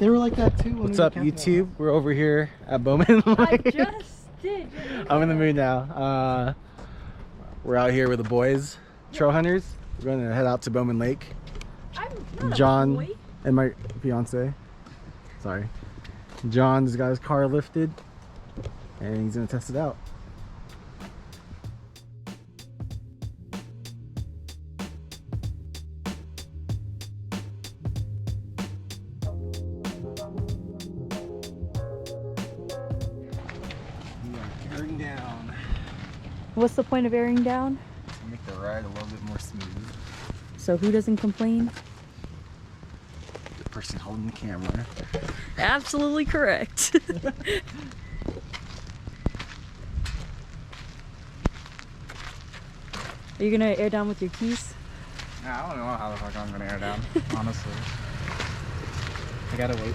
They were like that too. What's up, YouTube? We're over here at Bowman Lake. I just did. I'm in the mood now. We're out here with the boys, trail hunters. We're gonna head out to Bowman Lake. I'm not John a boy. and my fiance. Sorry. John's got his car lifted and he's gonna test it out. Airing down. What's the point of airing down? To make the ride a little bit more smooth. So who doesn't complain? The person holding the camera. Absolutely correct. Are you gonna air down with your keys? Nah, I don't know how the fuck I'm gonna air down, honestly. I gotta wait.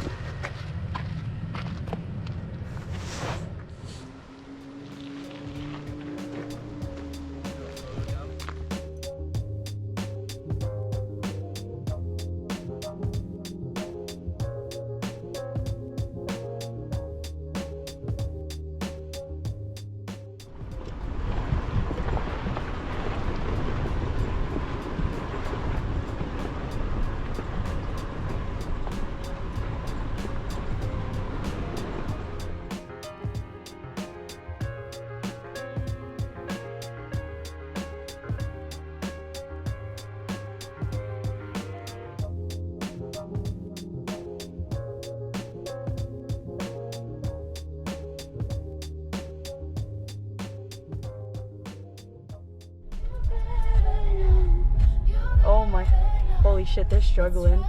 Oh my, holy shit, they're struggling.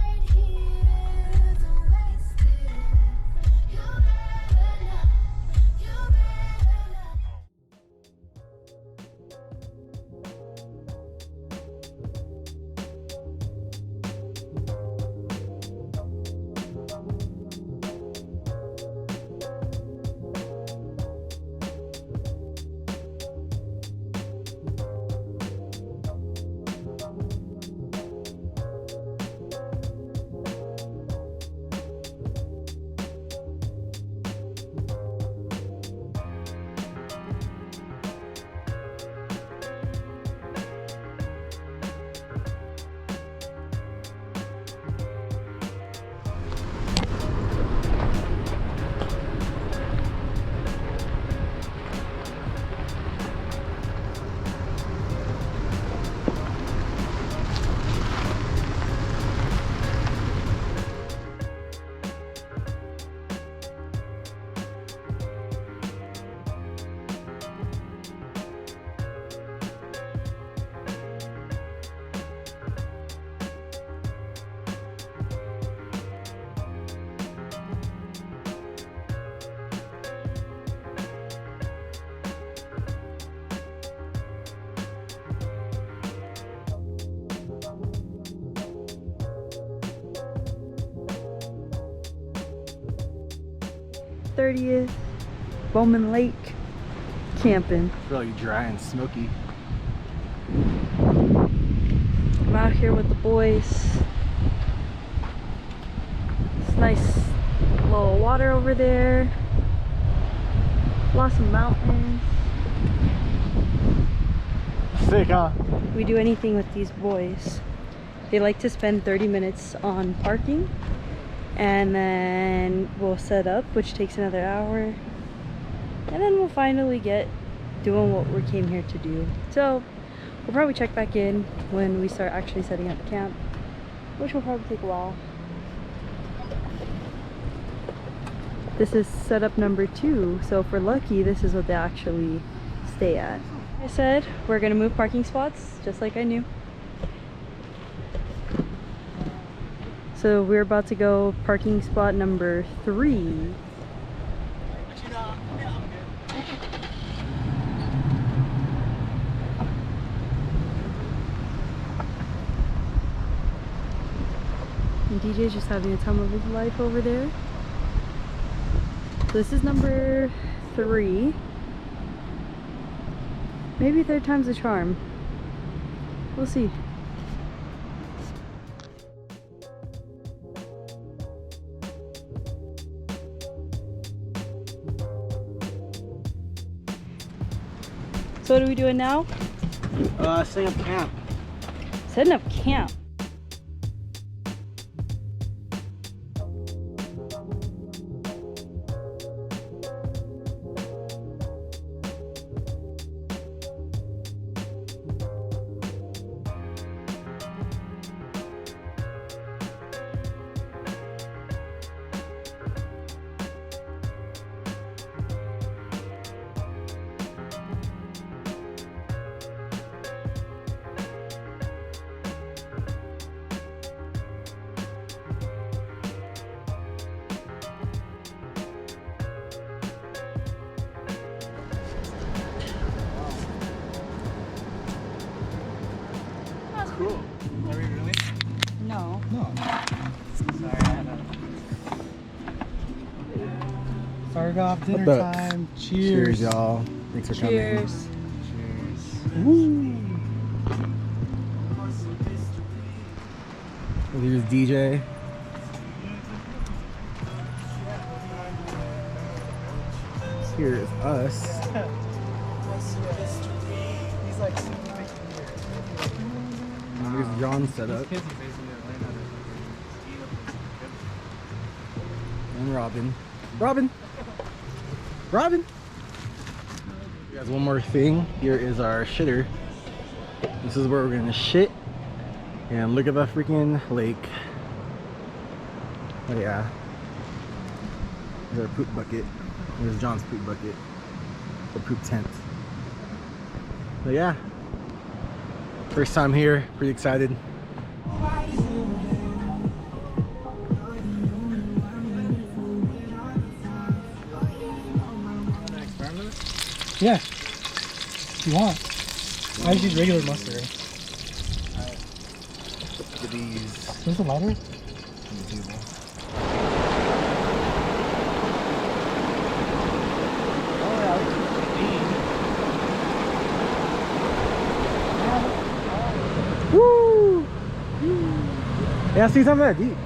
Bowman Lake camping. Really dry and smoky. I'm out here with the boys. It's nice little water over there. Lots of mountains. Sick, huh? We do anything with these boys. They like to spend 30 minutes on parking, and then we'll set up, which takes another hour, and then we'll finally get doing what we came here to do. So we'll probably check back in when we start actually setting up the camp, which will probably take a while. This is setup number 2, so if we're lucky, this is what they actually stay at. I said we're gonna move parking spots, just like I knew. So we're about to go parking spot number 3. And DJ's just having a time of his life over there. So this is number 3. Maybe third time's a charm. We'll see. So what are we doing now? Setting up camp. Setting up camp. Cool. Are we really? No. No. Sorry, I had a... Start off dinner the- time. Cheers, y'all. Thanks for coming. Cheers. Cheers. Woo. Well, here's DJ. Here's us. He's like super big here. And here's John's setup. These kids are basically learning how to And Robin. Robin! Robin! Guys, one more thing. Here is our shitter. This is where we're gonna shit. And look at the freaking lake. Oh yeah. There's our poop bucket. There's John's poop bucket. The poop tent. But yeah. First time here, pretty excited. Yeah, if you want. I just use regular mustard. Look at these. Where's the lighter? Woo! Yeah, see some of that deep.